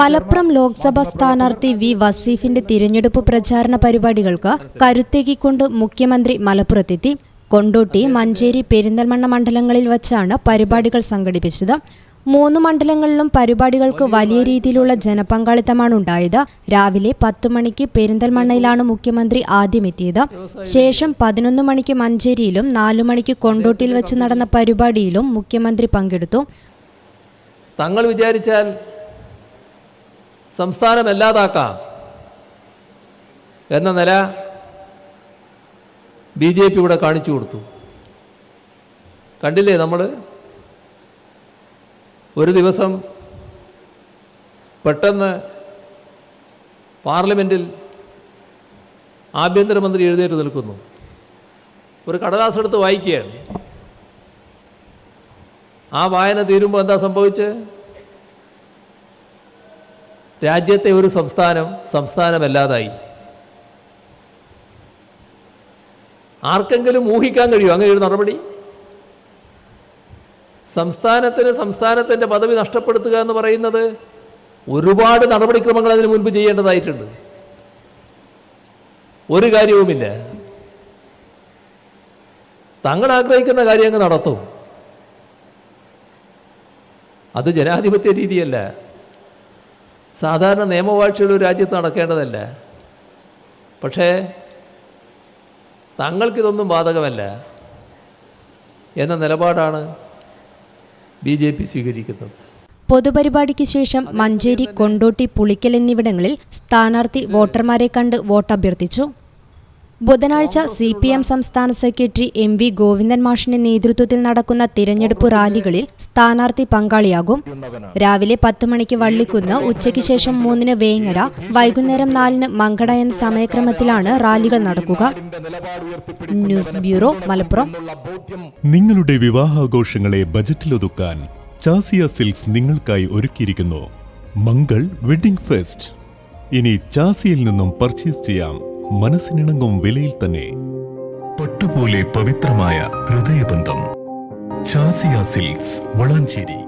മലപ്പുറം ലോക്സഭാ സ്ഥാനാർത്ഥി വി വസീഫിന്റെ തിരഞ്ഞെടുപ്പ് പ്രചാരണ പരിപാടികൾക്ക് കരുത്തേകിക്കൊണ്ട് മുഖ്യമന്ത്രി മലപ്പുറത്തെത്തി. കൊണ്ടോട്ടി, മഞ്ചേരി, പെരിന്തൽമണ്ണ മണ്ഡലങ്ങളിൽ വച്ചാണ് പരിപാടികൾ സംഘടിപ്പിച്ചത്. 3 മണ്ഡലങ്ങളിലും പരിപാടികൾക്ക് വലിയ രീതിയിലുള്ള ജനപങ്കാളിത്തമാണ് ഉണ്ടായത്. രാവിലെ 10 മണിക്ക് പെരിന്തൽമണ്ണയിലാണ് മുഖ്യമന്ത്രി ആദ്യമെത്തിയത്. ശേഷം 11 മണിക്ക് മഞ്ചേരിയിലും 4 മണിക്ക് കൊണ്ടോട്ടിയിൽ വെച്ച് നടന്ന പരിപാടിയിലും മുഖ്യമന്ത്രി പങ്കെടുത്തു. തങ്ങൾ വിചാരിച്ചാൽ സംസ്ഥാനം അല്ലാതാക്കാം എന്ന നില BJP ഇവിടെ കാണിച്ചു കൊടുത്തു. കണ്ടില്ലേ, നമ്മൾ ഒരു ദിവസം പെട്ടെന്ന് പാർലമെൻറ്റിൽ ആഭ്യന്തരമന്ത്രി എഴുന്നേറ്റ് നിൽക്കുന്നു, ഒരു കടലാസ് എടുത്ത് വായിക്കുകയാണ്. ആ വായന തീരുമ്പോൾ എന്താ സംഭവിച്ച്? രാജ്യത്തെ ഒരു സംസ്ഥാനമല്ലാതായി. ആർക്കെങ്കിലും ഊഹിക്കാൻ കഴിയും അങ്ങനെ ഒരു നടപടി? സംസ്ഥാനത്തിൻ്റെ പദവി നഷ്ടപ്പെടുത്തുക എന്ന് പറയുന്നത് ഒരുപാട് നടപടിക്രമങ്ങൾ അതിന് മുൻപ് ചെയ്യേണ്ടതായിട്ടുണ്ട്. ഒരു കാര്യവുമില്ല. തങ്ങൾ ആഗ്രഹിക്കുന്ന കാര്യം അങ്ങ് നടത്തും. അത് ജനാധിപത്യ രീതിയല്ല, സാധാരണ നിയമവാഴ്ചയുള്ള ഒരു രാജ്യത്ത് നടക്കേണ്ടതല്ല. പക്ഷേ തങ്ങൾക്കിതൊന്നും ബാധകമല്ല എന്ന നിലപാടാണ് BJP സ്വീകരിക്കുന്നത്. പൊതുപരിപാടിക്ക് ശേഷം മഞ്ചേരി, കൊണ്ടോട്ടി, പുളിക്കൽ എന്നിവിടങ്ങളിൽ സ്ഥാനാർത്ഥി വോട്ടർമാരെ കണ്ട് വോട്ടഭ്യർത്ഥിച്ചു. ബുധനാഴ്ച CPM സംസ്ഥാന സെക്രട്ടറി MV ഗോവിന്ദൻ മാഷിന്റെ നേതൃത്വത്തിൽ നടക്കുന്ന തിരഞ്ഞെടുപ്പ് റാലികളിൽ സ്ഥാനാർത്ഥി പങ്കാളിയാകും. രാവിലെ 10 മണിക്ക് വള്ളിക്കുന്ന്, ഉച്ചയ്ക്ക് ശേഷം 3 വേങ്ങര, വൈകുന്നേരം 4 മങ്കട എന്ന സമയക്രമത്തിലാണ് റാലികൾ നടക്കുക. News bureau, Malappuram. നിങ്ങളുടെ വിവാഹാഘോഷങ്ങളെ ബജറ്റിലൊതുക്കാൻ ചാസിയ സിൽക്സ് നിങ്ങൾക്കായി ഒരുക്കിയിരിക്കുന്നു മംഗൾ വെഡിംഗ് ഫെസ്റ്റ്. ഇനി ചാസിയിൽ നിന്നും പർച്ചേസ് ചെയ്യാം മനസ്സിനിണങ്ങും വിലയിൽ തന്നെ. പട്ടുപോലെ പവിത്രമായ ഹൃദയബന്ധം. ചാസിയ സിൽക്സ്, വളാഞ്ചേരി.